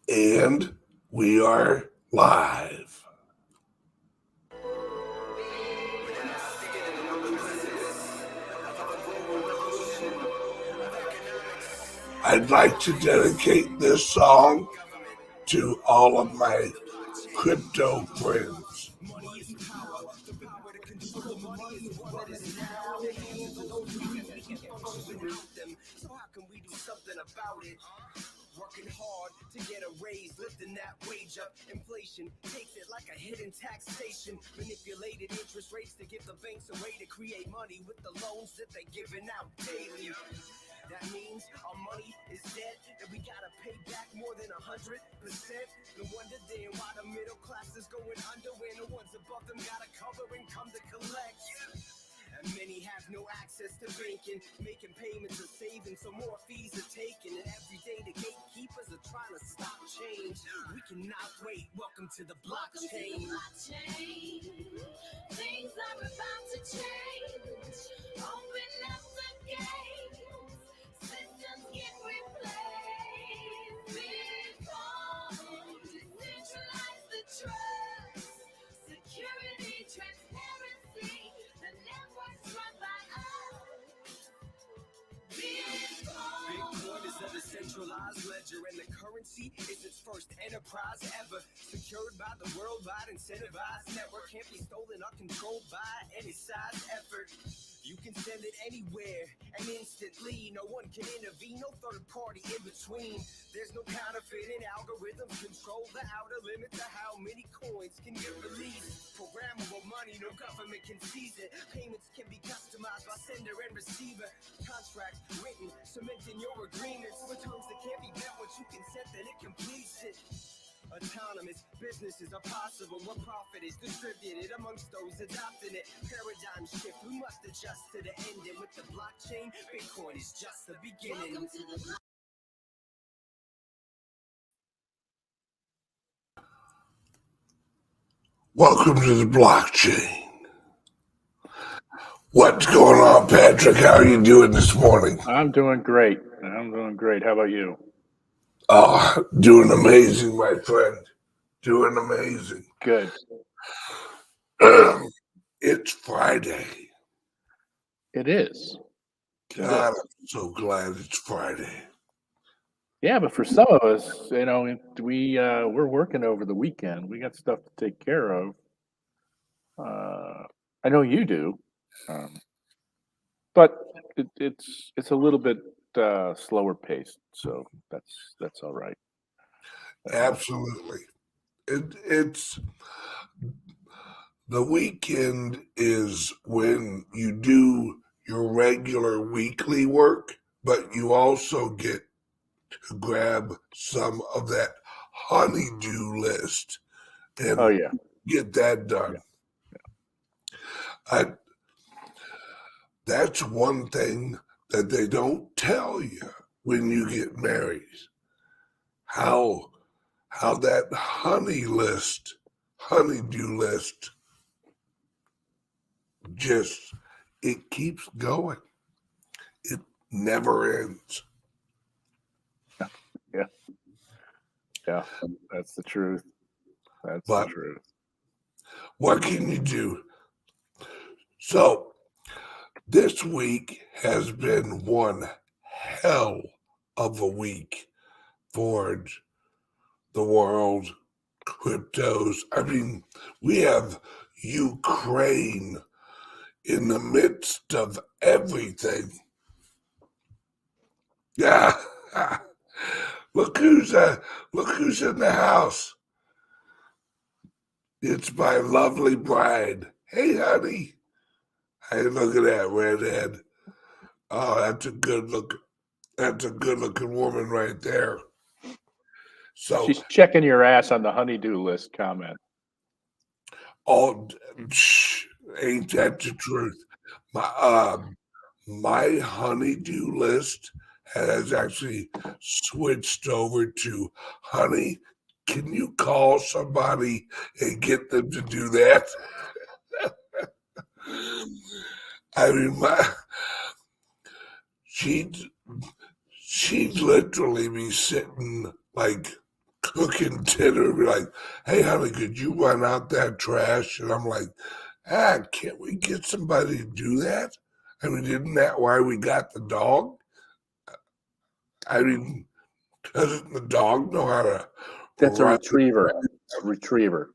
And we are live. I'd like to dedicate this song to all of my crypto friends. Money is power, the power to control money is what is now. The hands of those we can't function without them. So how can we do something about it? Working hard to get a raise, lifting that wage up. Inflation takes it like a hidden taxation. Manipulated interest rates to give the banks a way to create money with the loans that they're giving out daily. That means our money is dead, and we gotta pay back more than 100%. No wonder then why the middle class is going under, when the ones above them gotta cover and come to collect. And many have no access to banking, making payments or saving, so more fees are taken. And every day the gatekeepers are trying to stop change. We cannot wait. Welcome to the blockchain. Things are about to change. Open up the gate. Systems get replaced. Bitcoin, decentralize the trust. Security, transparency. The network's run by us. Bitcoin is a decentralized ledger, and the currency is its first enterprise ever. Secured by the worldwide incentivized network, can't be stolen or controlled by any size effort. You can send it anywhere and instantly. No one can intervene, no third party in between. There's no counterfeiting. Algorithms control the outer limit to how many coins can get released. Programmable money, no government can seize it. Payments can be customized by sender and receiver. Contracts written, cementing your agreements with terms that can't be met once you consent, then it completes it. Autonomous businesses are possible where profit is distributed amongst those adopting it. Paradigm shift, we must adjust to the end. And with the blockchain, Bitcoin is just the beginning. Welcome to the blockchain. What's going on, Patrick? How are you doing this morning? I'm doing great. How about you? Oh, doing amazing, my friend. Doing amazing. Good. It's Friday. It is. God, I'm so glad it's Friday. Yeah, but for some of us, we're working over the weekend. We got stuff to take care of. I know you do, but it's a little bit slower paced, so that's all right. Absolutely. It's the weekend is when you do your regular weekly work, but you also get to grab some of that honeydew list and get that done. Yeah. That's one thing that they don't tell you when you get married. How that honeydew list just, it keeps going. It never ends. Yeah, that's the truth. That's the truth. What can you do? So this week has been one hell of a week for the world, cryptos. I mean, we have Ukraine in the midst of everything. Yeah. Look who's in the house. It's my lovely bride. Hey, honey. Hey, look at that redhead. Oh, that's a good looking woman right there. So she's checking your ass on the honeydew list comment. Oh, ain't that the truth? My honeydew list has actually switched over to honey. Can you call somebody and get them to do that? I mean, she'd literally be sitting like cooking dinner, be like, hey, honey, could you run out that trash? And I'm like, can't we get somebody to do that? I mean, isn't that why we got the dog? I mean, doesn't the dog know how to That's a run? retriever. A retriever.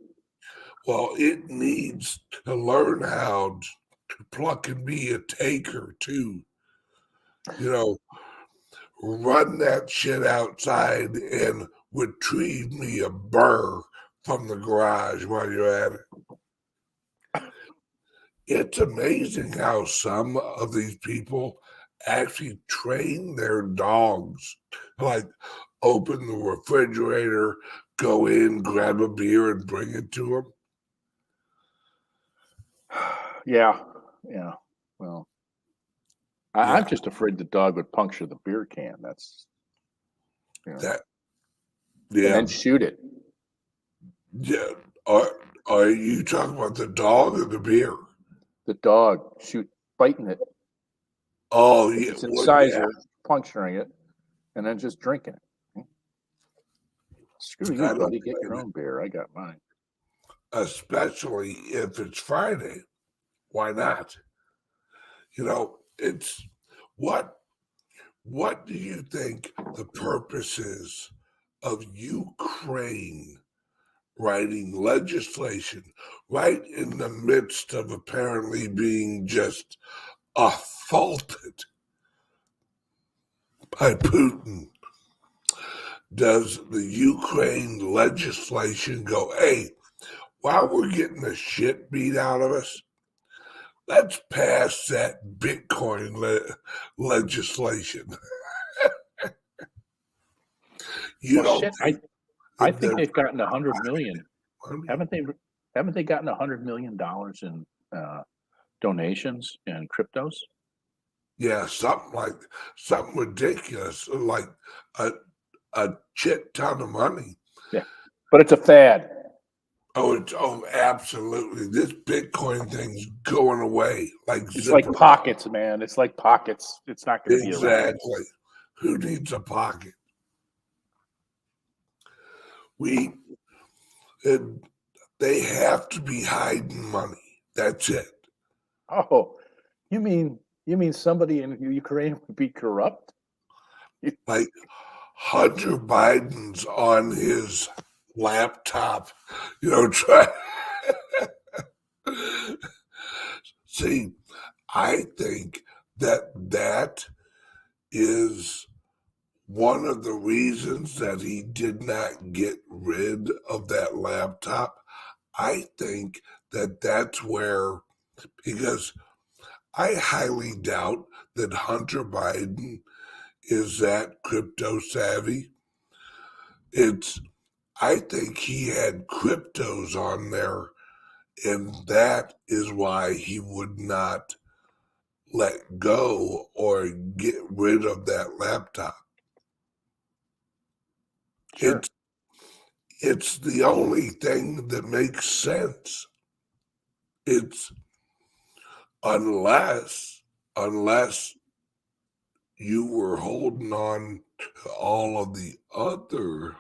Well, it needs to learn how to pluck and be a taker too. Run that shit outside and retrieve me a burr from the garage while you're at it. It's amazing how some of these people actually train their dogs. Like, open the refrigerator, go in, grab a beer, and bring it to them. Yeah. Well, I'm just afraid the dog would puncture the beer can. That's That, and then shoot it. Yeah. Are you talking about the dog or the beer? The dog biting it. Oh, yeah. It's incisor, puncturing it, and then just drinking it. Screw you, buddy. Get your own beer. I got mine. Especially if it's Friday. Why not? It's what do you think the purpose is of Ukraine writing legislation right in the midst of apparently being just assaulted by Putin? Does the Ukraine legislation go, hey, while we're getting the shit beat out of us, let's pass that Bitcoin legislation? I think they've gotten 100 million. Haven't they gotten $100 million in donations and cryptos? Yeah, something ridiculous, like a shit ton of money. Yeah, but it's a fad. Oh, absolutely. This Bitcoin thing's going away. It's like pockets, man. It's like pockets. It's not going to be around. Exactly. Who needs a pocket? They have to be hiding money. That's it. Oh, you mean somebody in Ukraine would be corrupt? Like Hunter Biden's on his laptop, try. See, I think that is one of the reasons that he did not get rid of that laptop. I think that's where, because I highly doubt that Hunter Biden is that crypto savvy. I think he had cryptos on there, and that is why he would not let go or get rid of that laptop. Sure. It's the only thing that makes sense. It's unless you were holding on to all of the other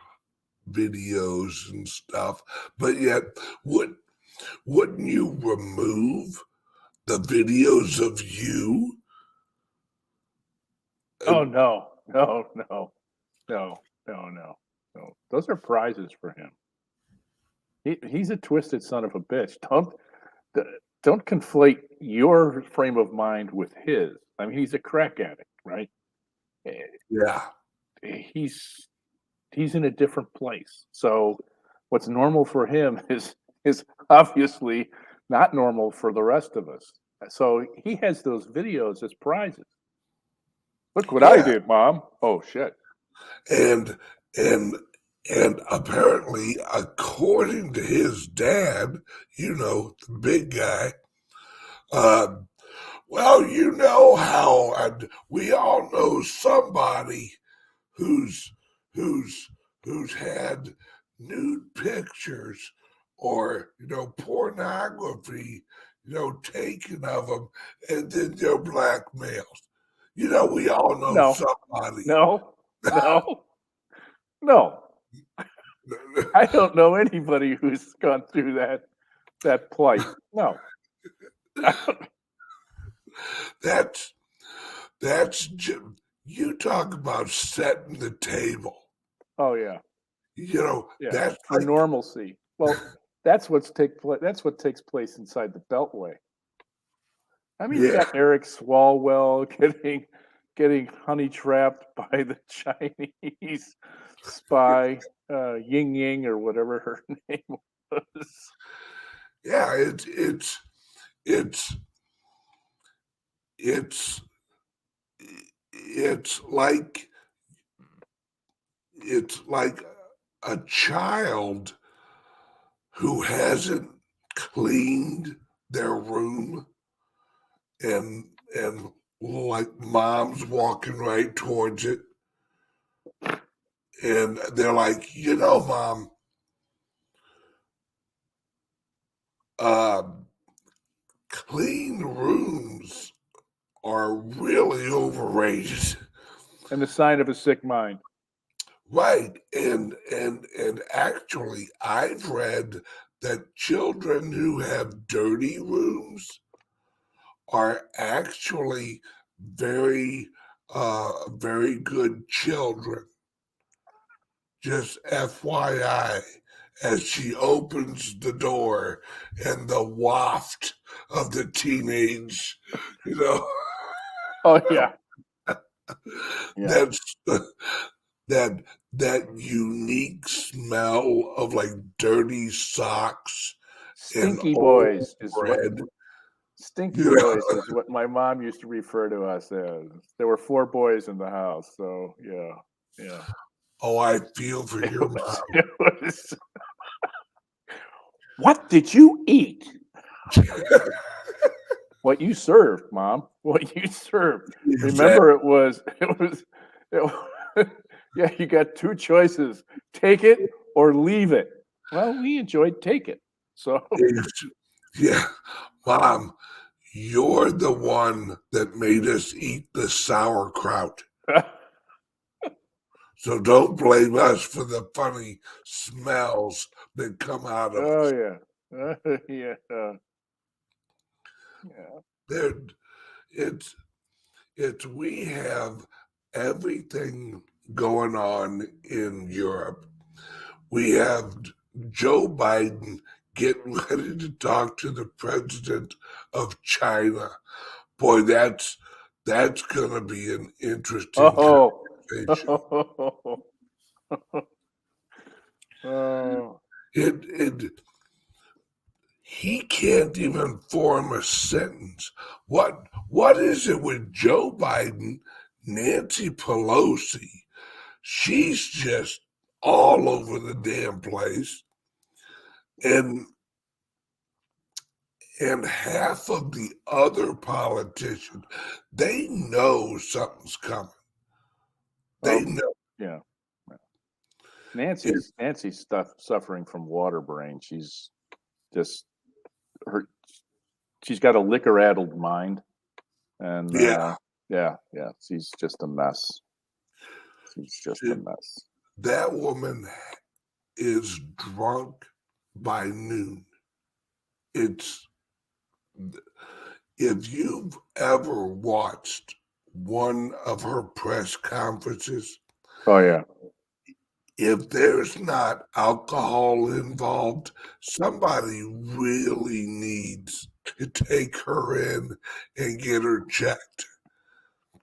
videos and stuff, but yet wouldn't you remove the videos of you? Oh no. Those are prizes for him. He's a twisted son of a bitch. Don't conflate your frame of mind with his. I mean, he's a crack addict, right? Yeah. He's in a different place. So what's normal for him is obviously not normal for the rest of us. So he has those videos as prizes. Look what I did, Mom. Oh shit. And apparently, according to his dad, the big guy, well, how we all know somebody who's had nude pictures or pornography taken of them, and then they're blackmailed. We all know somebody. No. I don't know anybody who's gone through that plight. No. That's you talk about setting the table. Oh yeah. Yeah. That's For like normalcy. Well, that's what takes place inside the Beltway. I mean, you yeah, got Eric Swalwell getting honey trapped by the Chinese spy, Ying Ying or whatever her name was. yeah. It's it's it's like it's like a child who hasn't cleaned their room and like mom's walking right towards it and they're like, mom, uh, clean rooms are really overrated. And the sign of a sick mind. Right. And actually I've read that children who have dirty rooms are actually very very good children. Just FYI, as she opens the door and the waft of the teenage, you know, Oh yeah. Yeah. that's that that unique smell of like dirty socks and Stinky old boys is what bread. Stinky You know? boys is what my mom used to refer to us as. There were 4 boys in the house, so yeah, yeah. Oh, I feel for your mom. It was. What did you eat? What you served, Mom. What you served. Remember, it was. Yeah, you got 2 choices: take it or leave it. Well, we enjoyed take it, so. Yeah, Mom, you're the one that made us eat the sauerkraut. So don't blame us for the funny smells that come out of Oh us. yeah, yeah, yeah. There, it's we have everything going on in Europe. We have Joe Biden getting ready to talk to the president of China. Boy, that's going to be an interesting Oh, conversation. oh, It he can't even form a sentence. What is it with Joe Biden, Nancy Pelosi? She's just all over the damn place. And half of the other politicians, they know something's coming. They oh, know yeah. it. Nancy's suffering from water brain. She's just her. She's got a liquor-addled mind, and Yeah, yeah, she's just a mess. She's just a mess. that woman is drunk by noon. It's if you've ever watched one of her press conferences, Oh yeah. if there's not alcohol involved, somebody really needs to take her in and get her checked.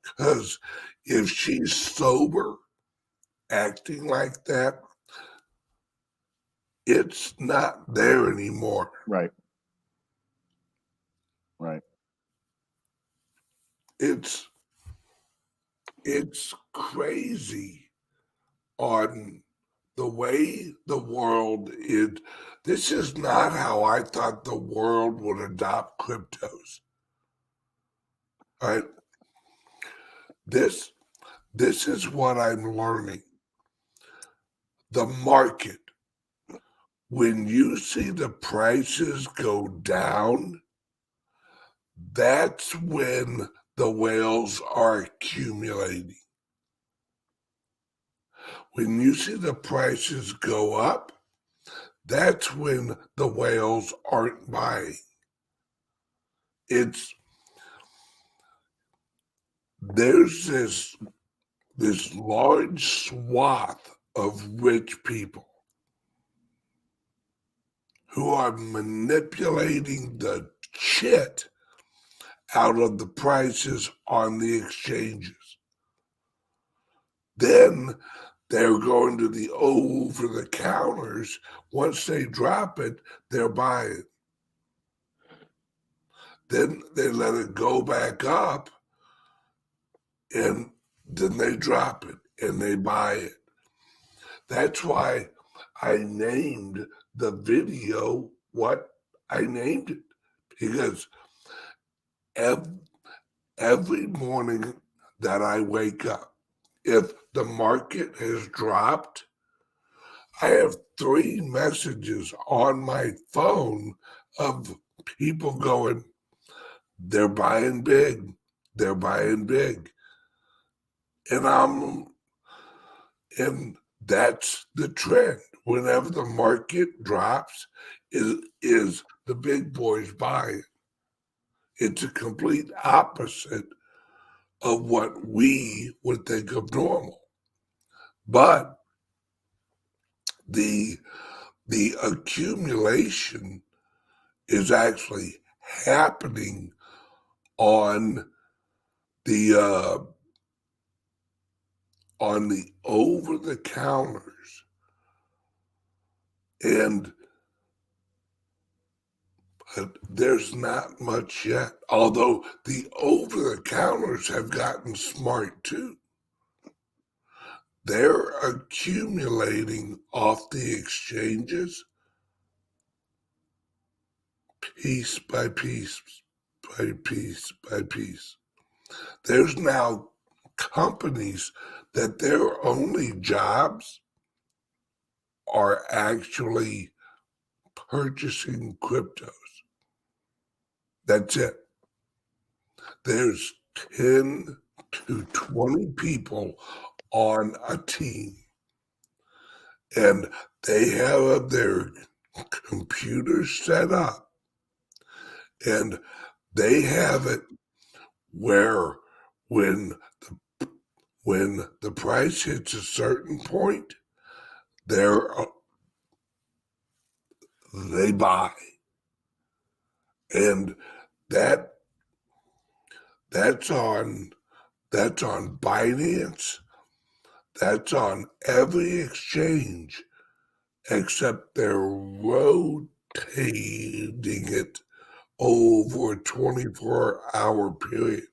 Because if she's sober, acting like that, it's not there anymore. Right. Right. It's crazy on the way the world is. This is not how I thought the world would adopt cryptos. All right. This is what I'm learning. The market, when you see the prices go down, that's when the whales are accumulating. When you see the prices go up, that's when the whales aren't buying. There's this large swath of rich people who are manipulating the shit out of the prices on the exchanges. Then they're going to the over-the-counters. Once they drop it, they're buying. Then they let it go back up, and then they drop it, and they buy it. That's why I named the video what I named it, because every morning that I wake up, if the market has dropped, I have 3 messages on my phone of people going, they're buying big, they're buying big. And that's the trend. Whenever the market drops, is the big boys buying. It's a complete opposite of what we would think of normal. But the accumulation is actually happening on the over the counters, and there's not much yet, although the over the counters have gotten smart too. They're accumulating off the exchanges piece by piece by piece by piece. There's now companies that their only jobs are actually purchasing cryptos. That's it. There's 10 to 20 people on a team, and they have their computers set up, and they have it where when the price hits a certain point, they buy, and that's on Binance. That's on every exchange, except they're rotating it over a 24-hour period.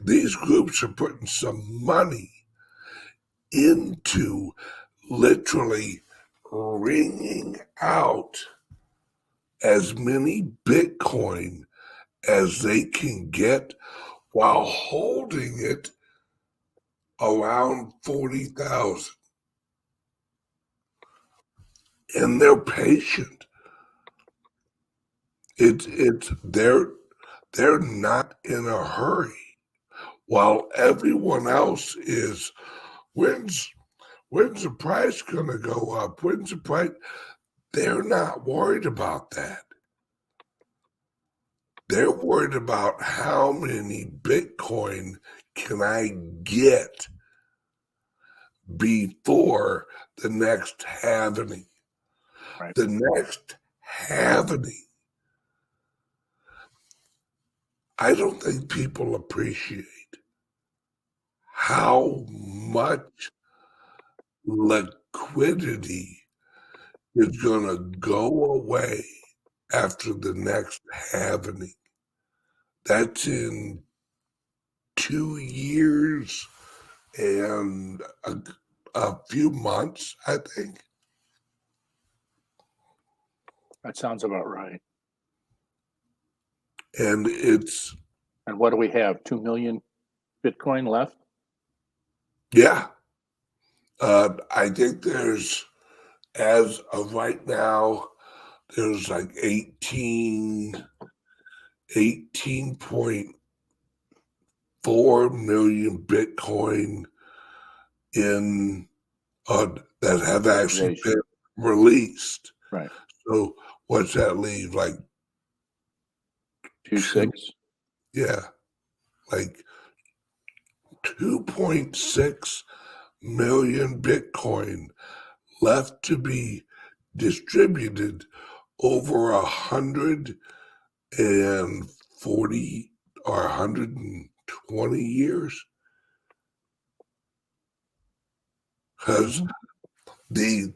These groups are putting some money into literally wringing out as many Bitcoin as they can get while holding it around 40,000. And they're patient. They're not in a hurry, while everyone else is, when's the price gonna go up? When's the price? They're not worried about that. They're worried about how many Bitcoin can I get before the next halvening. Right. The next halvening. I don't think people appreciate how much liquidity is going to go away after the next halvening. That's in 2 years and a few months, I think. That sounds about right. And And what do we have? 2 million Bitcoin left? yeah. I think there's, as of right now, there's like 18.4 million Bitcoin in that have actually Organization. been released. Right. So what's that leave? Like 2.6. yeah, like 2.6 million Bitcoin left to be distributed over 140 or 120 years. Because the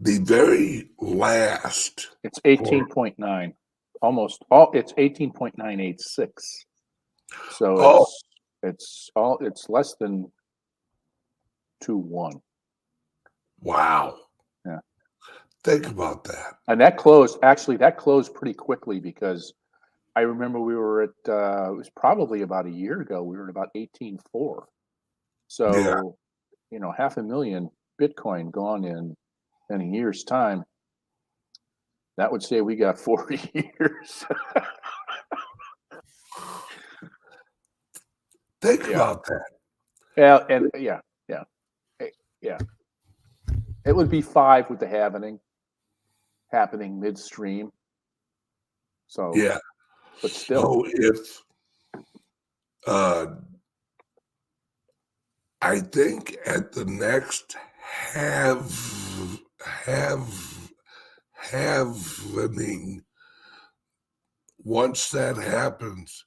very last, It's 18.9. Almost all. It's 18.986. So it's less than 2.1. wow. Yeah. Think about that. And that closed pretty quickly, because I remember we were at it was probably about a year ago, we were at about 18.4. So, Yeah. 500,000 Bitcoin gone in a year's time. That would say we got 40 years. Think Yeah. about that. Yeah, and yeah. It would be 5 with the halvening happening midstream. So Yeah. but still. So if I think at the next halvening, once that happens,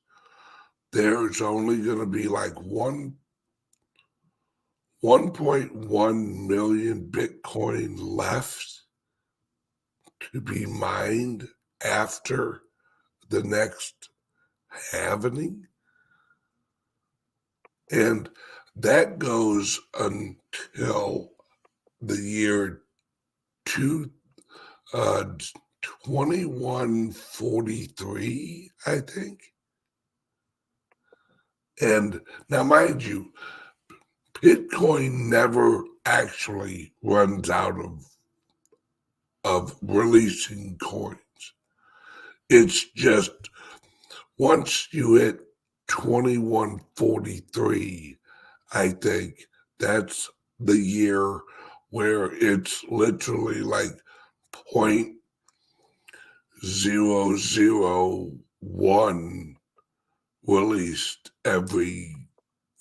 there's only going to be like 1.1 million Bitcoin left to be mined after the next halvening. And that goes until the year 2143, I think. And now, mind you, Bitcoin never actually runs out of releasing coins. It's just once you hit 2143, I think that's the year where it's literally like 0.001 released every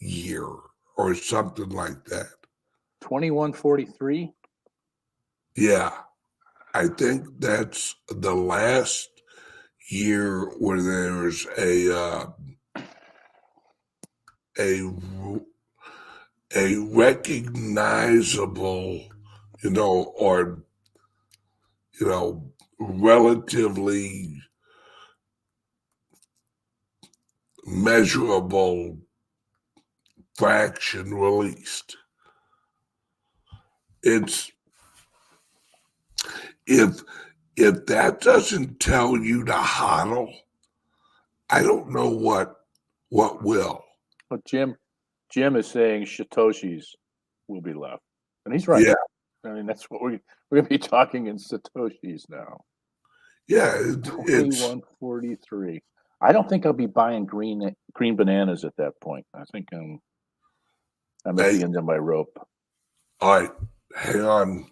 year or something like that. 2143. Yeah, I think that's the last year where there's a recognizable, or relatively measurable fraction released. It's if that doesn't tell you to hodl, I don't know what will. But Jim is saying Satoshis will be left, and he's right. Yeah, I mean, that's what we're going to be talking in Satoshis now. yeah. It's 2143. I don't think I'll be buying green bananas at that point. I think I'm at the end of my rope. All right, hang on.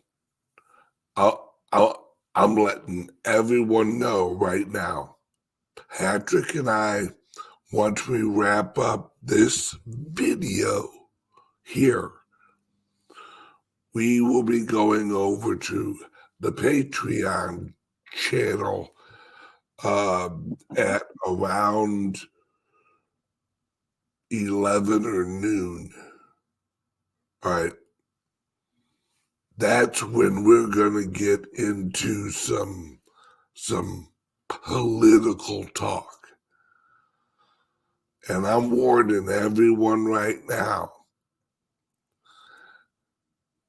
I'm letting everyone know right now. Patrick and I, once we wrap up this video here, we will be going over to the Patreon channel at around 11 or noon. All right. That's when we're going to get into some political talk. And I'm warning everyone right now,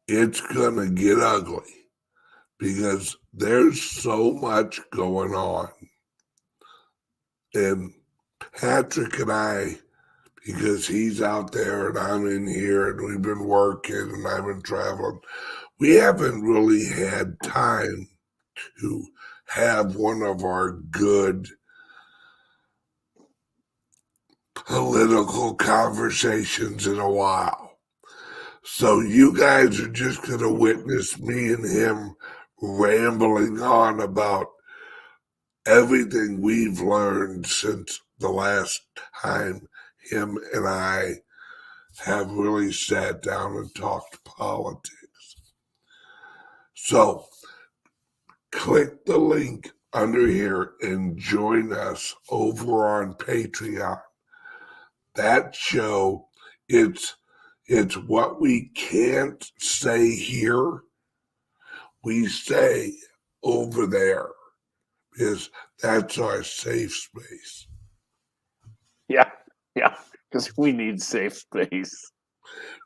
it's going to get ugly because there's so much going on. And Patrick and I, because he's out there and I'm in here and we've been working and I've been traveling, we haven't really had time to have one of our good political conversations in a while. So you guys are just going to witness me and him rambling on about everything we've learned since the last time him and I have really sat down and talked politics. So click the link under here and join us over on Patreon. That show, it's what we can't say here, we say over there, because that's our safe space. Yeah, because we need safe space.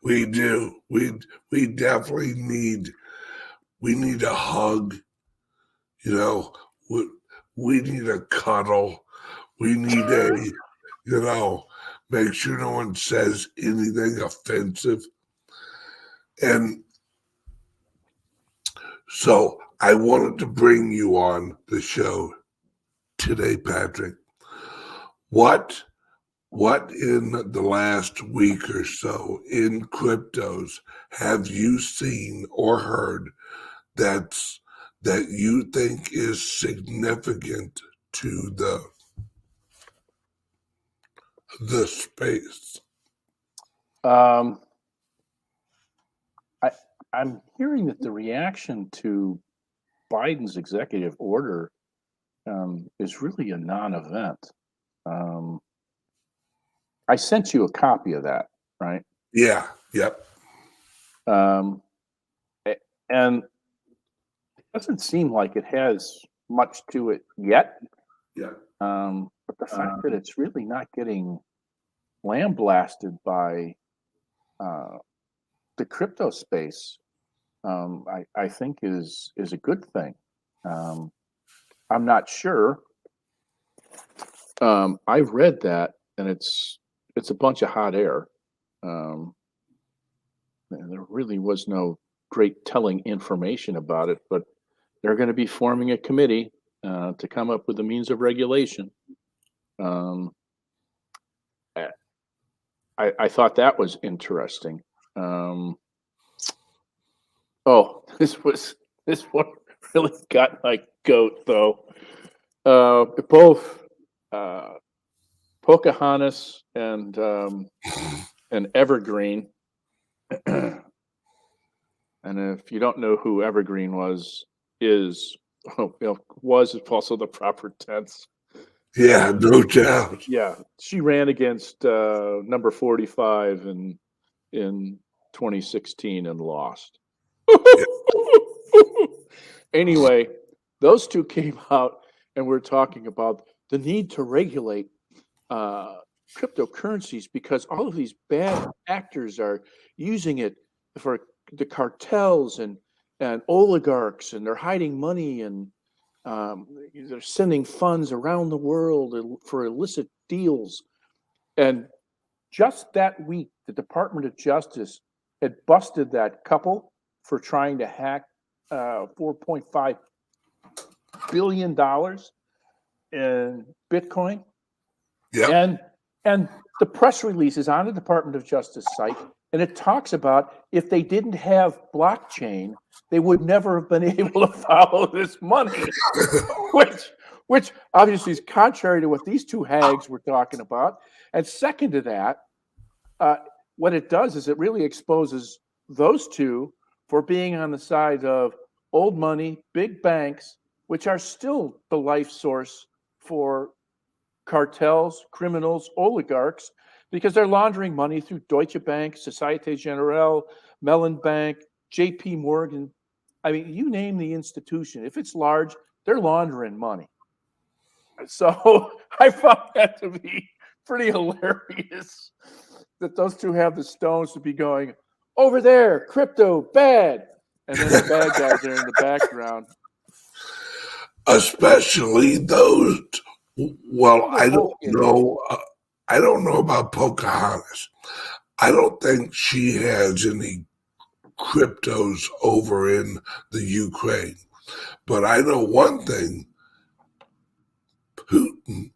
We do. We definitely need a hug. You know, we need a cuddle. We need make sure no one says anything offensive. And so I wanted to bring you on the show today, Patrick. What in the last week or so in cryptos have you seen or heard that you think is significant to the space? I'm hearing that the reaction to Biden's executive order is really a non-event. I sent you a copy of that, right? Yeah. Yep. And it doesn't seem like it has much to it yet. Yeah. But the fact that it's really not getting lambasted by the crypto space, I think is a good thing. I'm not sure. I've read that, and it's a bunch of hot air. And there really was no great telling information about it, but they're going to be forming a committee to come up with the means of regulation. I thought that was interesting. This one really got my goat though. Both Pocahontas and Evergreen. And if you don't know who Evergreen was also the proper tense. Yeah, no doubt. Yeah, she ran against number 45 in 2016 and lost. Anyway, those two came out and we're talking about the need to regulate cryptocurrencies because all of these bad actors are using it for the cartels and oligarchs, and they're hiding money, and they're sending funds around the world for illicit deals. And just that week, the Department of Justice had busted that couple for trying to hack $4.5 billion in Bitcoin. Yeah. And the press release is on the Department of Justice site, and it talks about if they didn't have blockchain, they would never have been able to follow this money, which obviously is contrary to what these two hags were talking about. And second to that, what it does is it really exposes those two for being on the side of old money, big banks, which are still the life source for cartels, criminals, oligarchs, because they're laundering money through Deutsche Bank, Societe Generale, Mellon Bank, JP Morgan. I mean, you name the institution. If it's large, they're laundering money. So I found that to be pretty hilarious that those two have the stones to be going, over there, crypto, bad. And then the bad guys are in the background. Especially those, well, I don't know. I don't know about Pocahontas. I don't think she has any cryptos over in the Ukraine. But I know one thing. Putin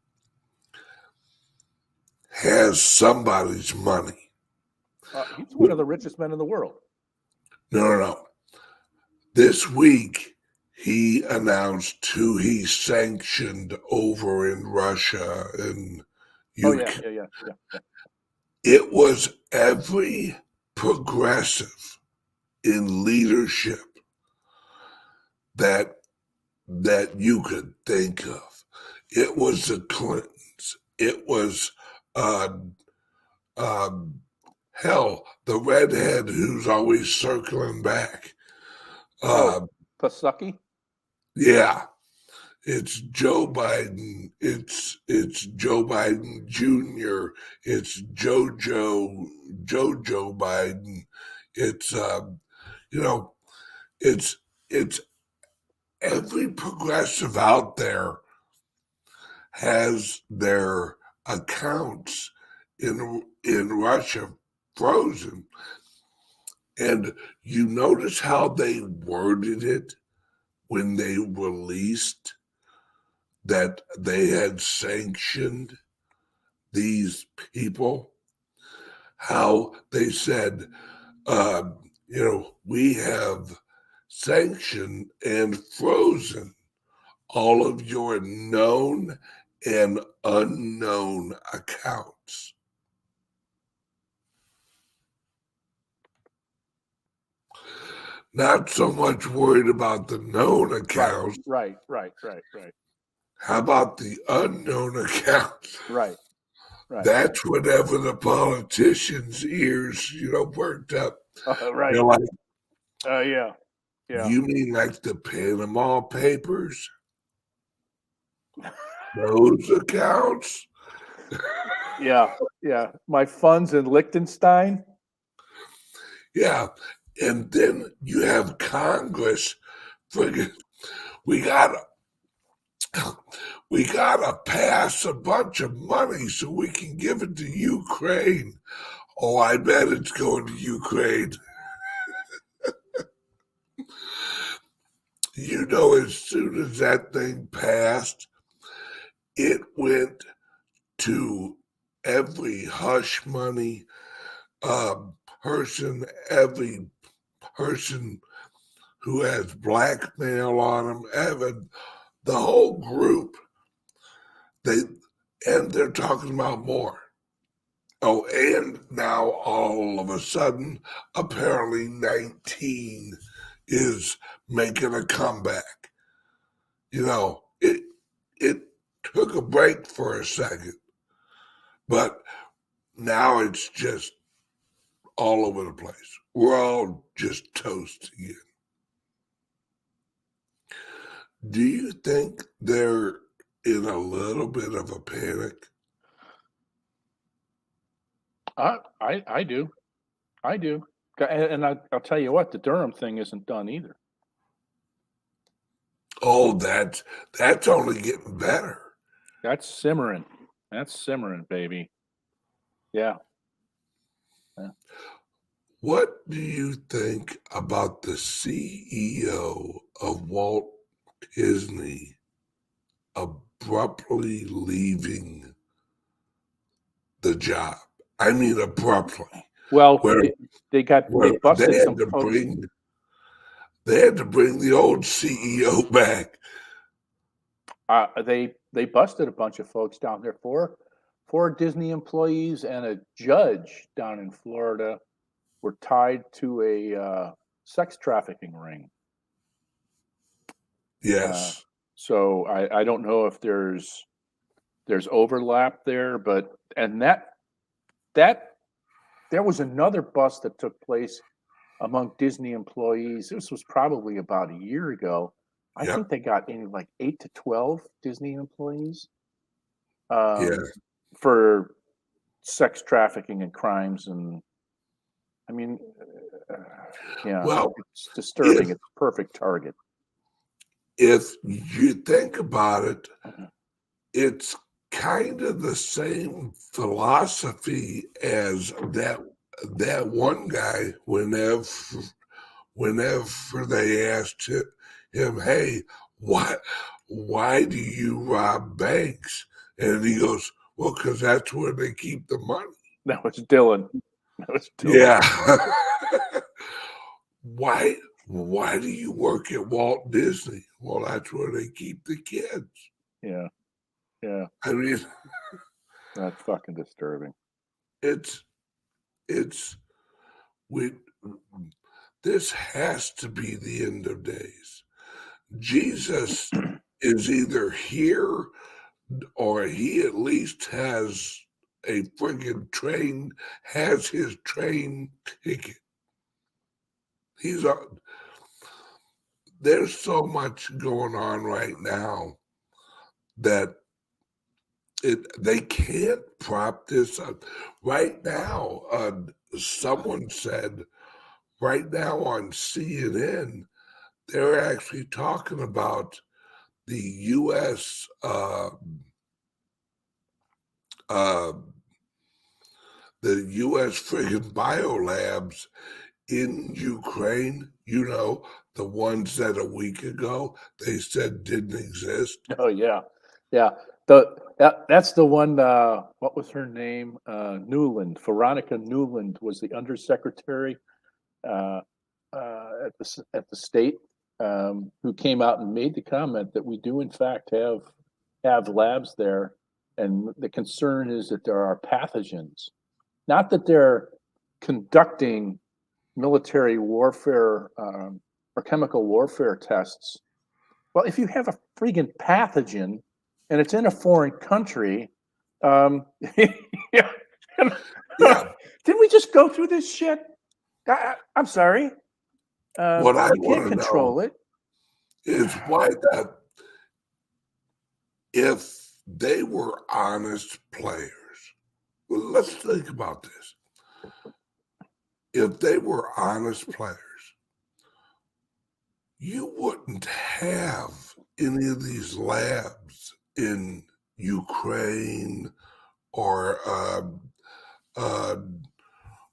has somebody's money. He's one of the richest men in the world. No. This week, he announced who he sanctioned over in Russia and Ukraine. Yeah. It was every progressive in leadership that you could think of. It was the Clintons. It was hell, the redhead who's always circling back. Psaki? Yeah. It's Joe Biden. It's Joe Biden Jr. It's Jojo Biden. It's it's every progressive out there has their accounts in Russia frozen. And you notice how they worded it when they released that they had sanctioned these people, how they said, we have sanctioned and frozen all of your known and unknown accounts. Not so much worried about the known accounts. Right. How about the unknown accounts? Right. That's whenever the politicians' ears, perked up. Right. They're like, Yeah. You mean like the Panama Papers? Those accounts? Yeah. My funds in Liechtenstein? Yeah. And then you have Congress. We gotta pass a bunch of money so we can give it to Ukraine. Oh, I bet it's going to Ukraine. As soon as that thing passed, it went to every hush money person, every person who has blackmail on them, the whole group. They're talking about more. Oh, and now all of a sudden, apparently 19 is making a comeback. It took a break for a second, but now it's just all over the place. We're all just toast again. Do you think they're in a little bit of a panic? I do. And I'll tell you what, the Durham thing isn't done either. Oh, that's only getting better. That's simmering, baby. Yeah. What do you think about the CEO of Walt Disney abruptly leaving the job? I mean, abruptly. Well, they busted some folks. They had to bring the old CEO back. They busted a bunch of folks down there. Four Disney employees and a judge down in Florida were tied to a sex trafficking ring. Yes. So I don't know if there's overlap there, and that there was another bust that took place among Disney employees. This was probably about a year ago. I think they got in like 8 to 12 Disney employees for sex trafficking and crimes. And I mean, it's disturbing. It's a perfect target. If you think about it, it's kind of the same philosophy as that one guy whenever they asked him, hey, why do you rob banks? And he goes, well, because that's where they keep the money. That was Dylan. It was totally Yeah. Why do you work at Walt Disney? Well, that's where they keep the kids. Yeah. Yeah. I mean, That's fucking disturbing. it's we this has to be the end of days. Jesus is either here or he at least has a friggin' has his train ticket. He's on. There's so much going on right now that they can't prop this up. Right now, someone said right now on CNN, they're actually talking about the U.S. Uh, the U.S. friggin' biolabs in Ukraine. You know, the ones that a week ago they said didn't exist. Oh yeah, yeah. That's the one. What was her name? Newland. Veronica Newland was the undersecretary at the state, who came out and made the comment that we do in fact have labs there, and the concern is that there are pathogens, not that they're conducting military warfare or chemical warfare tests. Well, if you have a freaking pathogen and it's in a foreign country, yeah. Yeah. Didn't we just go through this shit? I'm sorry. What I You want can't to control know it. is why that if they were honest players, well, let's think about this. If they were honest players, you wouldn't have any of these labs in Ukraine or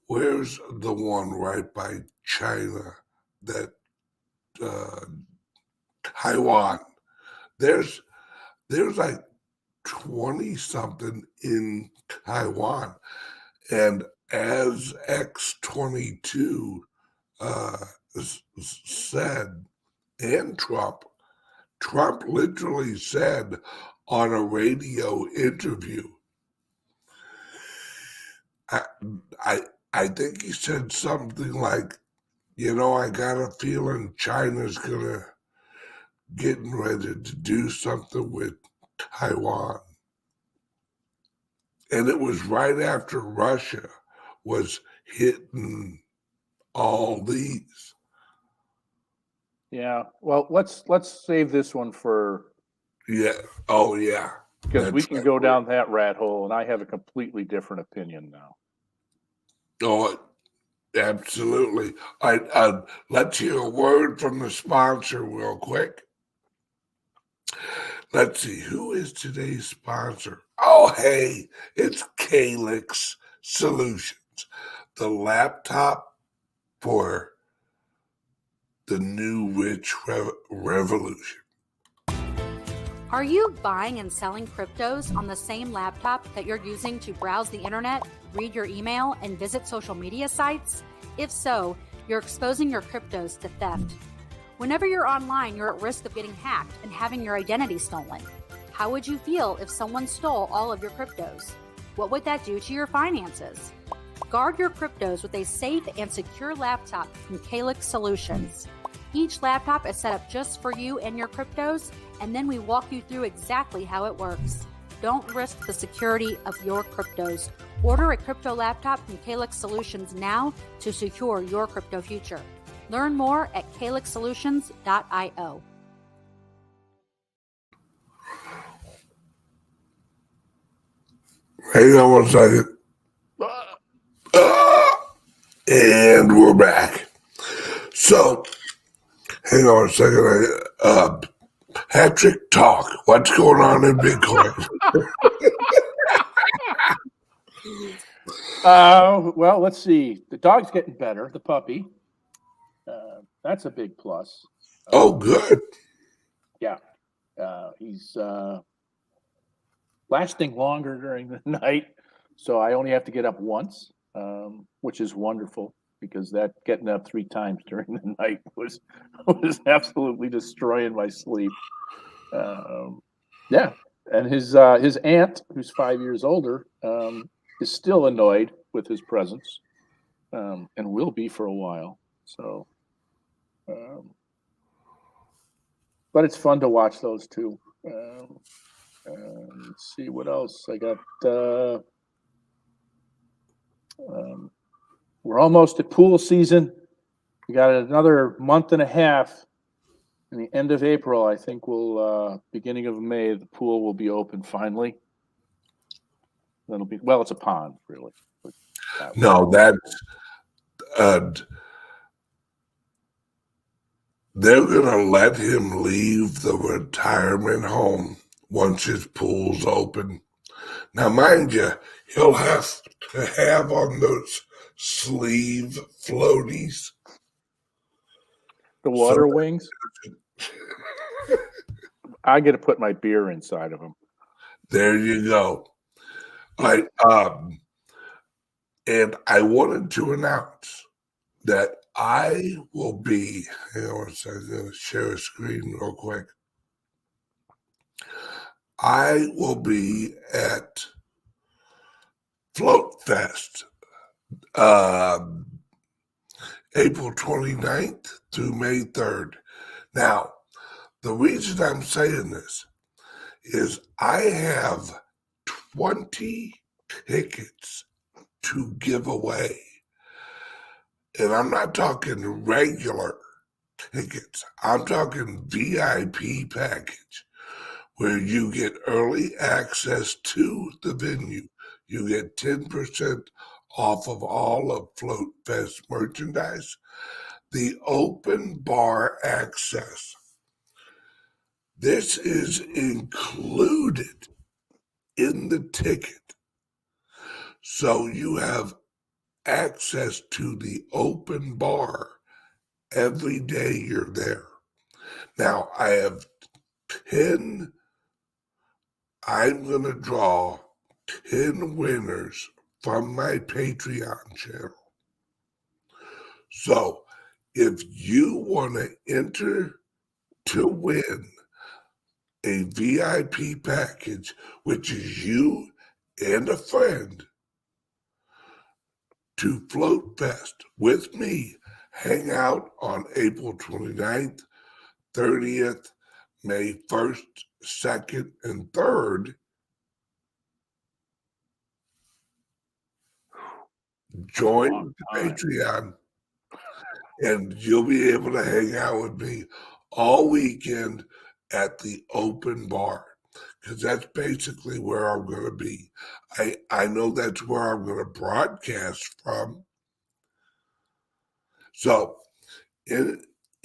where's the one right by China that Taiwan? There's like 20 something in Taiwan. And as X22 said, and Trump literally said on a radio interview, I think he said something like, you know, I got a feeling China's getting ready to do something with Taiwan. And it was right after Russia was hitting all these. Yeah. Well, let's save this one for, Yeah. Oh, yeah. because we can go down that rat hole, and I have a completely different opinion now. Oh, absolutely. Let's hear a word from the sponsor real quick. Let's see, who is today's sponsor? Oh, hey, it's Calyx Solutions, the laptop for the new rich revolution. Are you buying and selling cryptos on the same laptop that you're using to browse the internet, read your email, and visit social media sites? If so, you're exposing your cryptos to theft. Whenever you're online, you're at risk of getting hacked and having your identity stolen. How would you feel if someone stole all of your cryptos? What would that do to your finances? Guard your cryptos with a safe and secure laptop from Calyx Solutions. Each laptop is set up just for you and your cryptos, and then we walk you through exactly how it works. Don't risk the security of your cryptos. Order a crypto laptop from Calyx Solutions now to secure your crypto future. Learn more at calyxsolutions.io. Hang on one second. And we're back. So, hang on a second. Patrick, talk. What's going on in Bitcoin? Well, let's see. The dog's getting better, the puppy. That's a big plus. Oh, good. Yeah. He's lasting longer during the night, so I only have to get up once. which is wonderful because that getting up 3 times during the night was absolutely destroying my sleep. Yeah, and his aunt, who's 5 years older, is still annoyed with his presence, and will be for a while. So, but it's fun to watch those two. Let's see what else I got. We're almost at pool season. We got another month and a half. In the end of April, I think beginning of May, the pool will be open finally. That'll be, well, it's a pond, really. No, that's they're gonna let him leave the retirement home once his pool's open. Now, mind you, he'll have to have on those sleeve floaties. The water wings. I get to put my beer inside of them. There you go. All right. And I wanted to announce that I will be, hang on a second, I'm going to share a screen real quick. I will be at Float Fest, April 29th through May 3rd. Now, the reason I'm saying this is I have 20 tickets to give away. And I'm not talking regular tickets. I'm talking VIP package where you get early access to the venue. You get 10% off of all of Float Fest merchandise. The open bar access. This is included in the ticket. So you have access to the open bar every day you're there. Now, I have 10, I'm going to draw 10 winners from my Patreon channel. So, if you want to enter to win a VIP package, which is you and a friend, to Float Fest with me, hang out on April 29th, 30th, May 1st, 2nd, and 3rd. Join the Patreon, and you'll be able to hang out with me all weekend at the open bar, because that's basically where I'm going to be. I know that's where I'm going to broadcast from. So,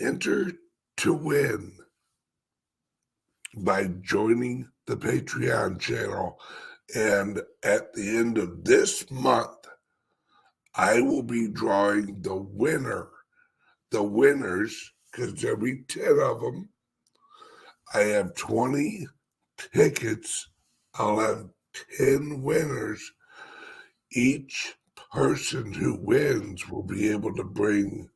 enter to win by joining the Patreon channel. And at the end of this month, I will be drawing the winners, because there'll be 10 of them. I have 20 tickets. I'll have 10 winners. Each person who wins will be able to bring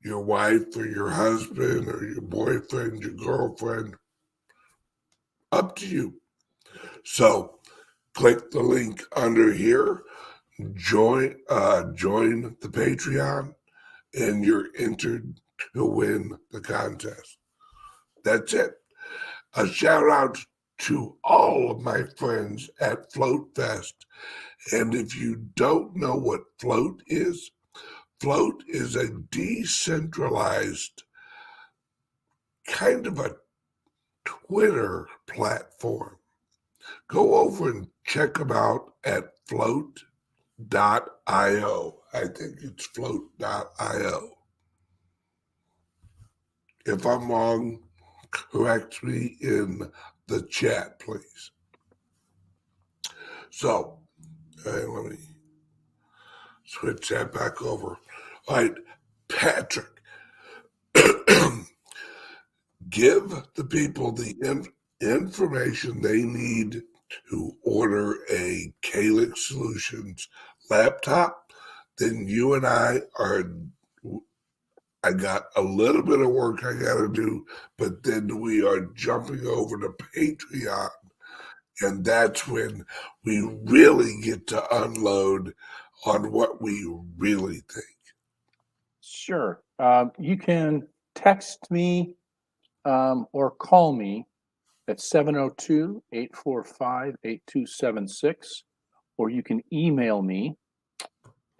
your wife or your husband or your boyfriend, your girlfriend, up to you. So click the link under here, join the Patreon, and you're entered to win the contest. That's it. A shout out to all of my friends at Float Fest. And if you don't know what Float is a decentralized kind of a Twitter platform. Go over and check them out at float.io. I think it's float.io. If I'm wrong, correct me in the chat, please. So, let me switch that back over. All right, Patrick, give the people the information they need to order a Calyx Solutions laptop, then you and I got a little bit of work I got to do, but then we are jumping over to Patreon. And that's when we really get to unload on what we really think. Sure. You can text me or call me at 702-845-8276, or you can email me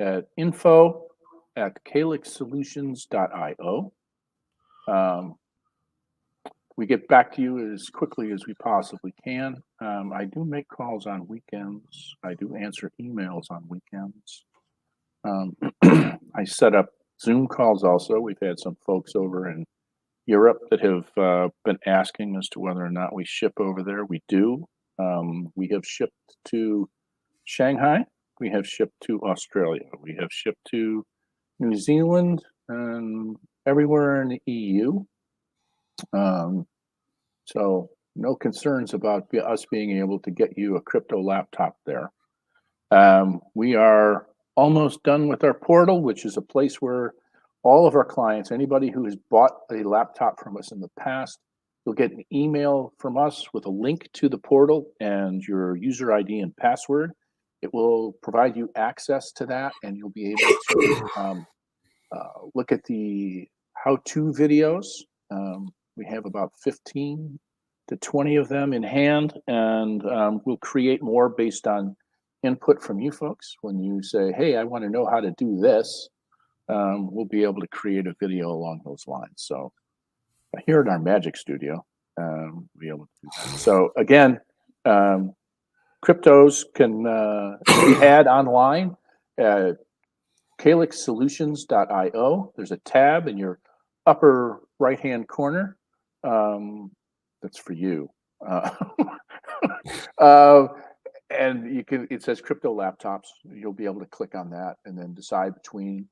at info@calyxsolutions.io. We get back to you as quickly as we possibly can. I do make calls on weekends. I do answer emails on weekends. I set up Zoom calls also. We've had some folks over in Europe that have been asking as to whether or not we ship over there. We do. We have shipped to Shanghai. We have shipped to Australia. We have shipped to New Zealand and everywhere in the EU. So no concerns about us being able to get you a crypto laptop there. We are almost done with our portal, which is a place where all of our clients, anybody who has bought a laptop from us in the past, you'll get an email from us with a link to the portal and your user ID and password. It will provide you access to that, and you'll be able to look at the how-to videos. We have about 15 to 20 of them in hand, and we'll create more based on input from you folks. When you say, hey, I want to know how to do this, we'll be able to create a video along those lines. So here at our Magic Studio, we'll be able to do that. So again, cryptos can be had online at calyxsolutions.io. There's a tab in your upper right-hand corner. That's for you. And you can, it says crypto laptops. You'll be able to click on that and then decide between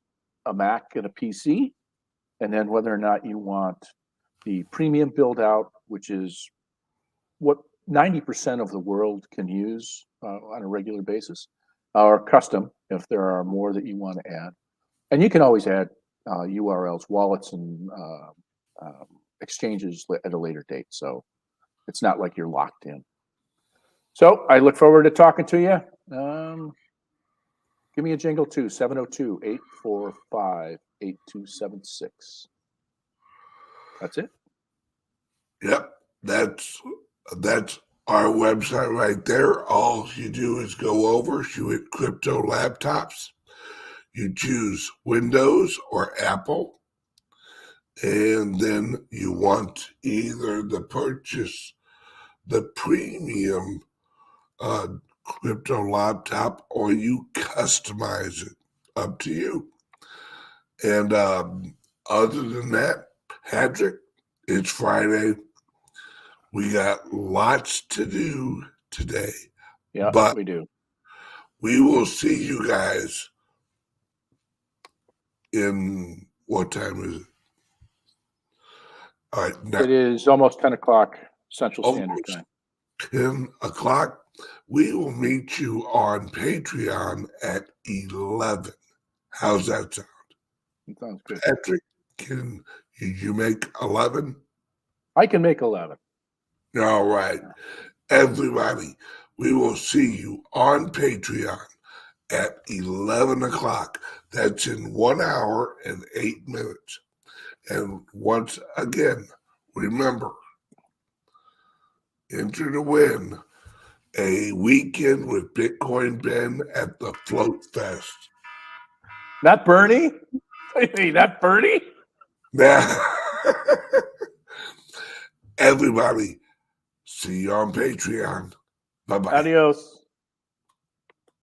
a Mac and a PC, and then whether or not you want the premium build out, which is what 90% of the world can use on a regular basis, or custom if there are more that you want to add. And you can always add URLs, wallets, and exchanges at a later date. So it's not like you're locked in. So I look forward to talking to you. Give me a jingle too, 702-845-8276. That's it. Yep, that's our website right there. All you do is go over, you hit crypto laptops, you choose Windows or Apple, and then you want either to purchase the premium crypto laptop or you customize it. Up to you. And other than that, Patrick, it's Friday. We got lots to do today. Yeah, but we do. We will see you guys in, what time is it? All right. Now, it is almost 10 o'clock Central Standard Time. 10 o'clock. We will meet you on Patreon at 11. How's that sound? It sounds good. Patrick, can you make 11? I can make 11. All right. Everybody, we will see you on Patreon at 11 o'clock. That's in 1 hour and 8 minutes. And once again, remember, enter to win a weekend with Bitcoin Ben at the Float Fest. Not Bernie? Not Bernie? Now, everybody, see you on Patreon. Bye-bye. Adios.